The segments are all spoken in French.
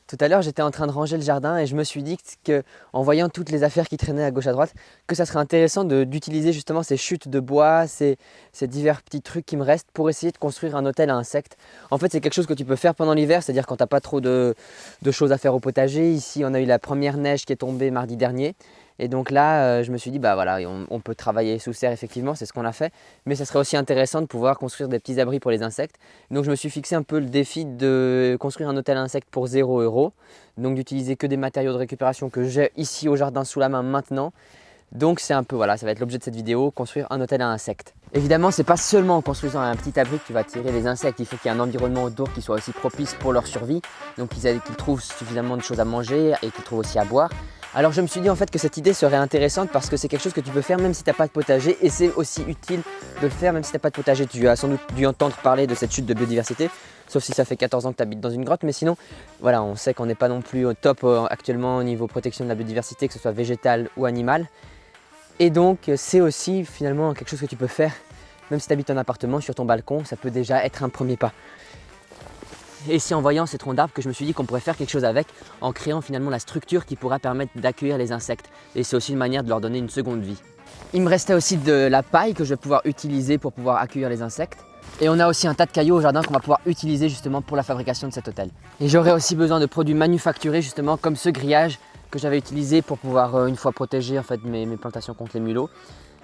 Tout à l'heure, j'étais en train de ranger le jardin et je me suis dit qu'en voyant toutes les affaires qui traînaient à gauche à droite, que ça serait intéressant d'utiliser justement ces chutes de bois, ces divers petits trucs qui me restent pour essayer de construire un hôtel à insectes. En fait, c'est quelque chose que tu peux faire pendant l'hiver, c'est-à-dire quand tu n'as pas trop de choses à faire au potager. Ici, on a eu la première neige qui est tombée mardi dernier. Et donc là, je me suis dit, bah voilà, on peut travailler sous serre, effectivement, c'est ce qu'on a fait. Mais ça serait aussi intéressant de pouvoir construire des petits abris pour les insectes. Donc je me suis fixé un peu le défi de construire un hôtel à insectes pour 0 €. Donc d'utiliser que des matériaux de récupération que j'ai ici au jardin sous la main maintenant. Donc c'est un peu, voilà, ça va être l'objet de cette vidéo, construire un hôtel à insectes. Évidemment, c'est pas seulement en construisant un petit abri que tu vas attirer les insectes, il faut qu'il y ait un environnement autour qui soit aussi propice pour leur survie. Donc qu'ils trouvent suffisamment de choses à manger et qu'ils trouvent aussi à boire. Alors je me suis dit en fait que cette idée serait intéressante parce que c'est quelque chose que tu peux faire même si tu n'as pas de potager et c'est aussi utile de le faire même si tu n'as pas de potager. Tu as sans doute dû entendre parler de cette chute de biodiversité, sauf si ça fait 14 ans que tu habites dans une grotte, mais sinon voilà, on sait qu'on n'est pas non plus au top actuellement au niveau protection de la biodiversité, que ce soit végétale ou animale. Et donc c'est aussi finalement quelque chose que tu peux faire même si tu habites en appartement, sur ton balcon, ça peut déjà être un premier pas. Et c'est en voyant ces troncs d'arbres que je me suis dit qu'on pourrait faire quelque chose avec en créant finalement la structure qui pourra permettre d'accueillir les insectes. Et c'est aussi une manière de leur donner une seconde vie. Il me restait aussi de la paille que je vais pouvoir utiliser pour pouvoir accueillir les insectes. Et on a aussi un tas de cailloux au jardin qu'on va pouvoir utiliser justement pour la fabrication de cet hôtel. Et j'aurai aussi besoin de produits manufacturés justement comme ce grillage que j'avais utilisé pour pouvoir une fois protéger en fait, mes plantations contre les mulots.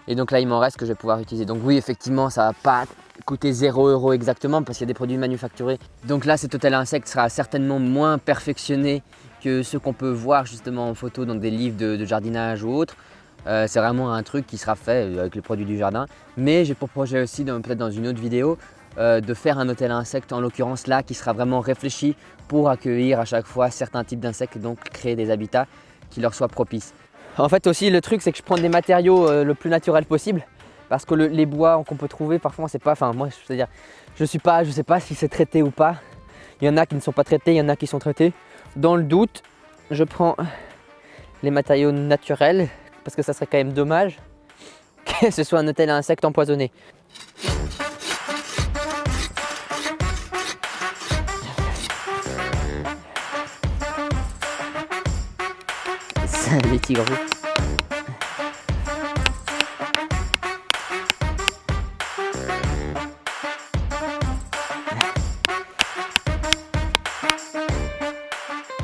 Et donc là il m'en reste que je vais pouvoir utiliser. Donc oui, effectivement, ça va pas coûter 0 € exactement parce qu'il y a des produits manufacturés. Donc là cet hôtel à insectes sera certainement moins perfectionné que ce qu'on peut voir justement en photo dans des livres de jardinage ou autres. C'est vraiment un truc qui sera fait avec les produits du jardin. Mais j'ai pour projet aussi, peut-être dans une autre vidéo, de faire un hôtel à insectes, en l'occurrence là, qui sera vraiment réfléchi pour accueillir à chaque fois certains types d'insectes et donc créer des habitats qui leur soient propices. En fait aussi le truc c'est que je prends des matériaux le plus naturel possible parce que les bois qu'on peut trouver parfois c'est pas, enfin moi c'est-à-dire je sais pas si c'est traité ou pas. Il y en a qui ne sont pas traités, il y en a qui sont traités. Dans le doute, je prends les matériaux naturels parce que ça serait quand même dommage que ce soit un hôtel à insectes empoisonné. Les tigres.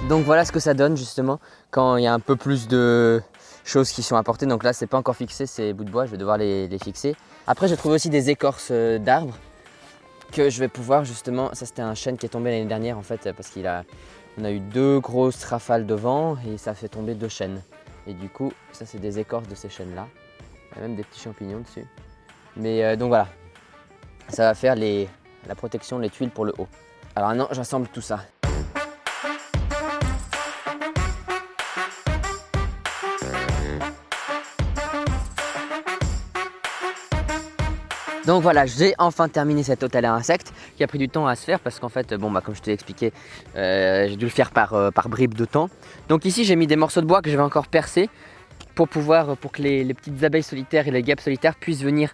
Donc voilà ce que ça donne justement quand il y a un peu plus de choses qui sont apportées. Donc là c'est pas encore fixé ces bouts de bois, je vais devoir les fixer. Après j'ai trouvé aussi des écorces d'arbres que je vais pouvoir justement, ça c'était un chêne qui est tombé l'année dernière en fait parce on a eu 2 grosses rafales de vent et ça fait tomber 2 chênes. Et du coup ça c'est des écorces de ces chênes là. Il y a même des petits champignons dessus. Mais donc voilà, ça va faire la protection, les tuiles pour le haut. Alors maintenant j'assemble tout ça. Donc voilà, j'ai enfin terminé cet hôtel à insectes qui a pris du temps à se faire parce qu'en fait, bon, comme je t'ai expliqué, j'ai dû le faire par bribes de temps. Donc ici, j'ai mis des morceaux de bois que je vais encore percer pour que les petites abeilles solitaires et les guêpes solitaires puissent venir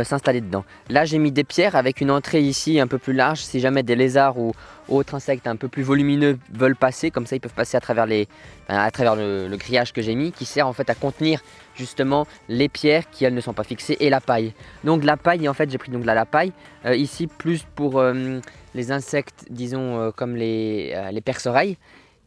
s'installer dedans. Là, j'ai mis des pierres avec une entrée ici un peu plus large. Si jamais des lézards ou autres insectes un peu plus volumineux veulent passer, comme ça, ils peuvent passer à travers le grillage que j'ai mis, qui sert en fait à contenir justement les pierres qui elles ne sont pas fixées et la paille. Donc la paille, en fait, j'ai pris donc là la paille ici plus pour les insectes, disons comme les perce-oreilles,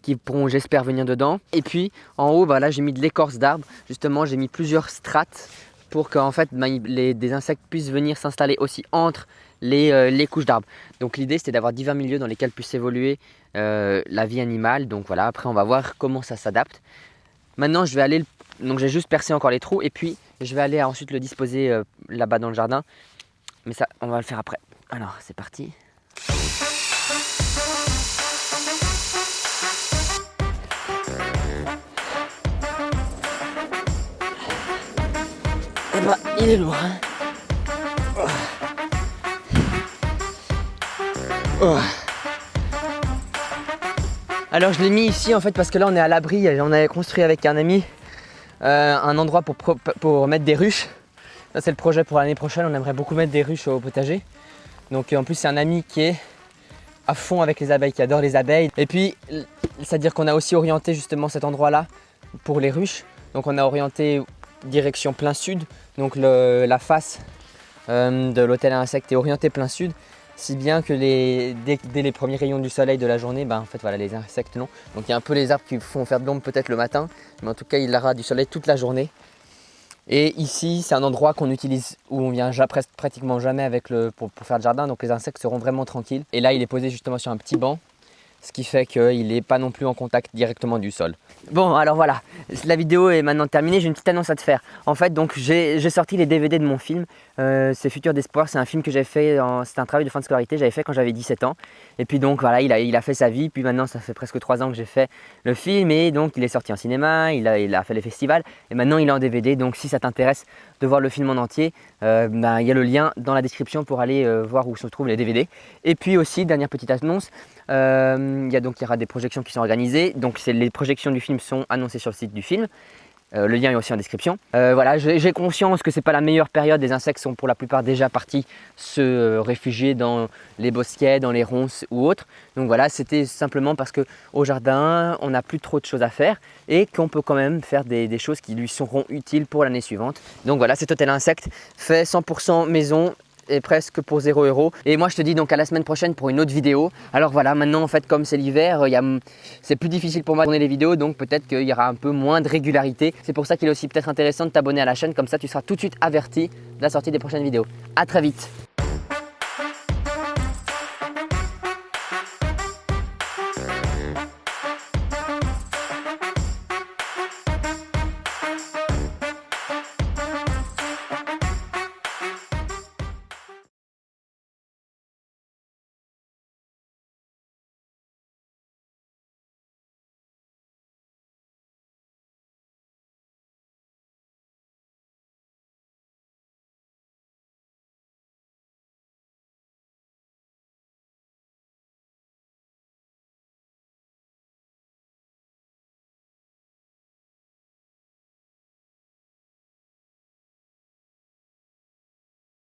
qui pourront, j'espère, venir dedans. Et puis en haut, là j'ai mis de l'écorce d'arbre. Justement, j'ai mis plusieurs strates pour que en fait, des insectes puissent venir s'installer aussi entre les couches d'arbres. Donc l'idée c'était d'avoir divers milieux dans lesquels puisse évoluer la vie animale. Donc voilà, après on va voir comment ça s'adapte. Maintenant je vais aller, donc j'ai juste percé encore les trous et puis je vais aller ensuite le disposer là-bas dans le jardin. Mais ça, on va le faire après. Alors c'est parti. Eh ben, il est lourd, hein. Oh. Alors je l'ai mis ici en fait parce que là on est à l'abri. On avait construit avec un ami un endroit pour mettre des ruches. Ça c'est le projet pour l'année prochaine, on aimerait beaucoup mettre des ruches au potager. Donc en plus c'est un ami qui est à fond avec les abeilles, qui adore les abeilles. Et puis, c'est-à-dire qu'on a aussi orienté justement cet endroit-là pour les ruches. Donc on a orienté direction plein sud, donc la face de l'hôtel à insectes est orientée plein sud, si bien que dès les premiers rayons du soleil de la journée, en fait voilà, les insectes non. Donc il y a un peu les arbres qui font faire de l'ombre peut-être le matin, mais en tout cas il aura du soleil toute la journée. Et ici c'est un endroit qu'on utilise, où on vient pratiquement jamais pour faire le jardin, donc les insectes seront vraiment tranquilles. Et là il est posé justement sur un petit banc, ce qui fait qu'il n'est pas non plus en contact directement du sol. Bon, alors voilà, la vidéo est maintenant terminée, j'ai une petite annonce à te faire. En fait, donc j'ai sorti les DVD de mon film, c'est Futur d'Espoir, c'est un film que j'ai fait, c'est un travail de fin de scolarité, j'avais fait quand j'avais 17 ans. Et puis donc voilà, il a fait sa vie, puis maintenant ça fait presque 3 ans que j'ai fait le film, et donc il est sorti en cinéma, il a fait les festivals, et maintenant il est en DVD, donc si ça t'intéresse de voir le film en entier, il y a le lien dans la description pour aller voir où se trouvent les DVD. Et puis aussi, dernière petite annonce, il y aura des projections qui sont organisées, donc les projections du film sont annoncées sur le site du film. Le lien est aussi en description. Voilà, j'ai conscience que c'est pas la meilleure période, les insectes sont pour la plupart déjà partis se réfugier dans les bosquets, dans les ronces ou autres. Donc voilà, c'était simplement parce qu'au jardin, on n'a plus trop de choses à faire et qu'on peut quand même faire des choses qui lui seront utiles pour l'année suivante. Donc voilà, cet hôtel insectes fait 100% maison, et presque pour 0 €. Et moi je te dis donc à la semaine prochaine pour une autre vidéo. Alors voilà, maintenant en fait comme c'est l'hiver, c'est plus difficile pour moi de tourner les vidéos, donc peut-être qu'il y aura un peu moins de régularité. C'est pour ça qu'il est aussi peut-être intéressant de t'abonner à la chaîne, comme ça tu seras tout de suite averti de la sortie des prochaines vidéos. À très vite.